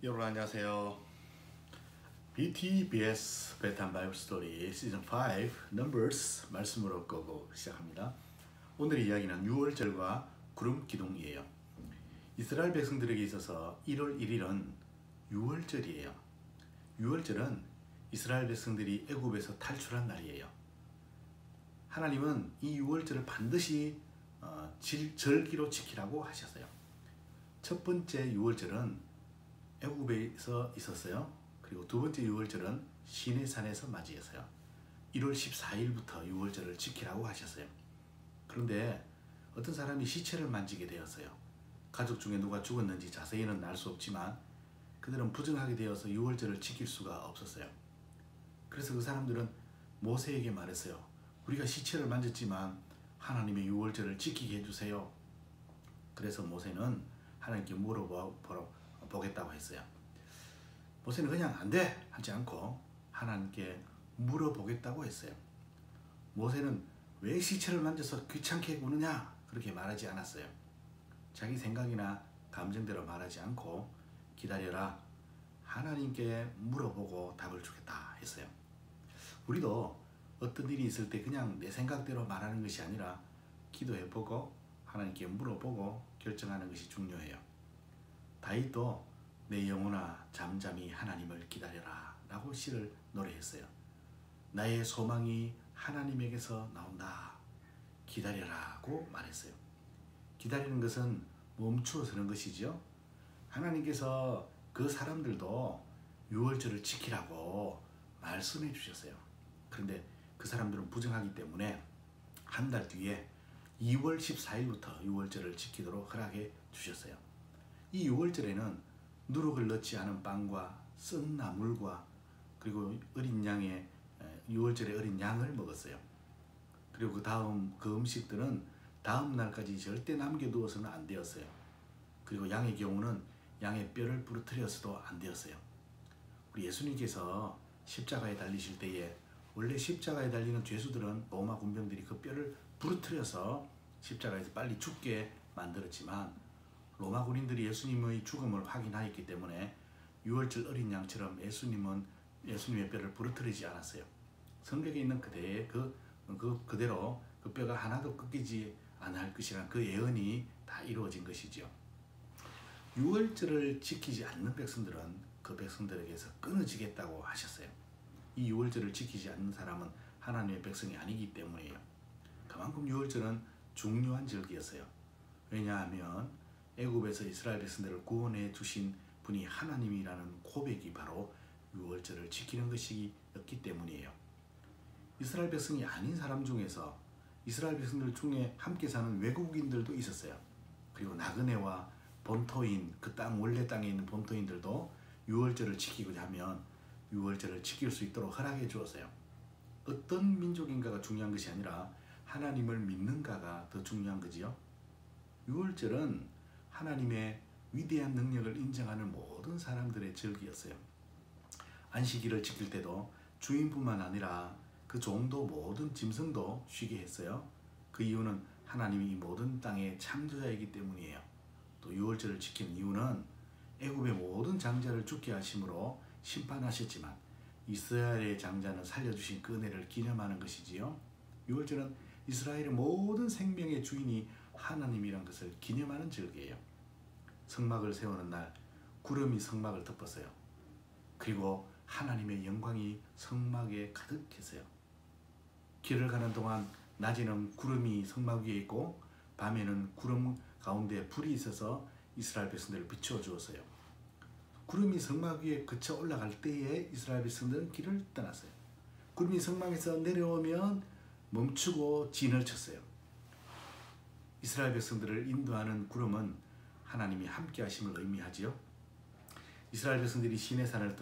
여러분 안녕하세요. BTBS 베트남 바이블 스토리 시즌 5 넘버스 말씀으로 끄고 시작합니다. 오늘의 이야기는 6월절과 구름 기둥이에요. 이스라엘 백성들에게 있어서 1월 1일은 6월절이에요. 6월절은 이스라엘 백성들이 애굽에서 탈출한 날이에요. 하나님은 이 6월절을 반드시 절기로 지키라고 하셨어요. 첫 번째 6월절은 애굽에서 있었어요. 그리고 두 번째 6월절은 시내산에서 맞이했어요. 1월 14일부터 6월절을 지키라고 하셨어요. 그런데 어떤 사람이 시체를 만지게 되었어요. 가족 중에 누가 죽었는지 자세히는 알 수 없지만 그들은 부정하게 되어서 6월절을 지킬 수가 없었어요. 그래서 그 사람들은 모세에게 말했어요. 우리가 시체를 만졌지만 하나님의 6월절을 지키게 해주세요. 그래서 모세는 하나님께 물어보겠다고 했어요. 모세는 그냥 안 돼! 하지 않고 하나님께 물어보겠다고 했어요. 모세는 왜 시체를 만져서 귀찮게 구느냐? 그렇게 말하지 않았어요. 자기 생각이나 감정대로 말하지 않고 기다려라. 하나님께 물어보고 답을 주겠다 했어요. 우리도 어떤 일이 있을 때 그냥 내 생각대로 말하는 것이 아니라 기도해보고 하나님께 물어보고 결정하는 것이 중요해요. 다윗도 내 영혼아 잠잠히 하나님을 기다려라 라고 시를 노래했어요. 나의 소망이 하나님에게서 나온다. 기다려라고 말했어요. 기다리는 것은 멈추어 서는 것이죠. 하나님께서 그 사람들도 6월절을 지키라고 말씀해 주셨어요. 그런데 그 사람들은 부정하기 때문에 한 달 뒤에 2월 14일부터 6월절을 지키도록 허락해 주셨어요. 이 6월절에는 누룩을 넣지 않은 빵과 썬 나물과 그리고 어린 양의 6월절에 어린 양을 먹었어요. 그리고 그 음식들은 다음 날까지 절대 남겨두어서는 안 되었어요. 그리고 양의 경우는 양의 뼈를 부러뜨려서도 안 되었어요. 우리 예수님께서 십자가에 달리실 때에 원래 십자가에 달리는 죄수들은 로마 군병들이 그 뼈를 부러뜨려서 십자가에서 빨리 죽게 만들었지만 로마 군인들이 예수님의 죽음을 확인하였기 때문에 6월절 어린 양처럼 예수님의 뼈를 부러뜨리지 않았어요. 성경에 있는 그대로 그 뼈가 하나도 꺾이지 않을 것이란 그 예언이 다 이루어진 것이죠. 6월절을 지키지 않는 백성들은 그 백성들에게서 끊어지겠다고 하셨어요. 이 6월절을 지키지 않는 사람은 하나님의 백성이 아니기 때문이에요. 그만큼 6월절은 중요한 절기였어요. 왜냐하면 애굽에서 이스라엘 백성들을 구원해 주신 분이 하나님이라는 고백이 바로 6월절을 지키는 것이었기 때문이에요. 이스라엘 백성이 아닌 사람 중에서 이스라엘 백성들 중에 함께 사는 외국인들도 있었어요. 그리고 나그네와 본토인, 그 원래 땅에 있는 본토인들도 6월절을 지키고자 하면 6월절을 지킬 수 있도록 허락해 주었어요. 어떤 민족인가가 중요한 것이 아니라 하나님을 믿는가가 더 중요한 거지요. 6월절은 하나님의 위대한 능력을 인정하는 모든 사람들의 절기였어요. 안식일을 지킬 때도 주인뿐만 아니라 그 종도 모든 짐승도 쉬게 했어요. 그 이유는 하나님이 이 모든 땅의 창조자이기 때문이에요. 또 6월절을 지키는 이유는 애굽의 모든 장자를 죽게 하심으로 심판하셨지만 이스라엘의 장자는 살려주신 그 은혜를 기념하는 것이지요. 6월절은 이스라엘의 모든 생명의 주인이 하나님이란 것을 기념하는 절기예요. 성막을 세우는 날 구름이 성막을 덮었어요. 그리고 하나님의 영광이 성막에 가득했어요. 길을 가는 동안 낮에는 구름이 성막 위에 있고 밤에는 구름 가운데 불이 있어서 이스라엘 백성들을 비추어 주었어요. 구름이 성막 위에 그쳐 올라갈 때에 이스라엘 백성들은 길을 떠났어요. 구름이 성막에서 내려오면 멈추고 진을 쳤어요. 이스라엘 백성들을 인도하는 구름은 하나님이 함께 하심을 의미하지요. 이스라엘 백성들이 시내산을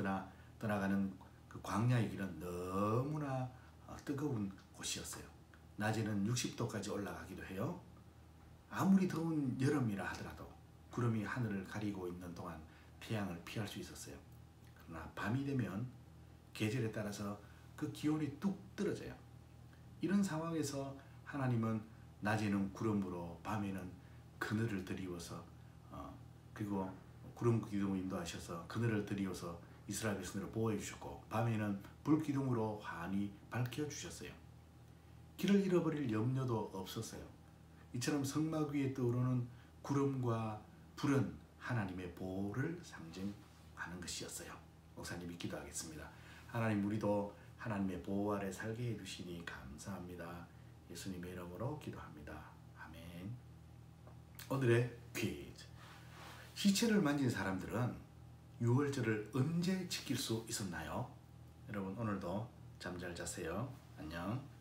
떠나가는 그 광야의 길은 너무나 뜨거운 곳이었어요. 낮에는 60도까지 올라가기도 해요. 아무리 더운 여름이라 하더라도 구름이 하늘을 가리고 있는 동안 태양을 피할 수 있었어요. 그러나 밤이 되면 계절에 따라서 그 기온이 뚝 떨어져요. 이런 상황에서 하나님은 낮에는 구름으로 밤에는 그늘을 드리워서 그리고 구름 기둥을 인도하셔서 그늘을 드리어서 이스라엘 백성들을 보호해 주셨고 밤에는 불 기둥으로 환히 밝혀 주셨어요. 길을 잃어버릴 염려도 없었어요. 이처럼 성막 위에 떠오르는 구름과 불은 하나님의 보호를 상징하는 것이었어요. 목사님이 기도하겠습니다. 하나님, 우리도 하나님의 보호 아래 살게 해주시니 감사합니다. 예수님의 이름으로 기도합니다. 아멘. 오늘의 퀴즈. 시체를 만진 사람들은 유월절을 언제 지킬 수 있었나요? 여러분, 오늘도 잠 잘 자세요. 안녕.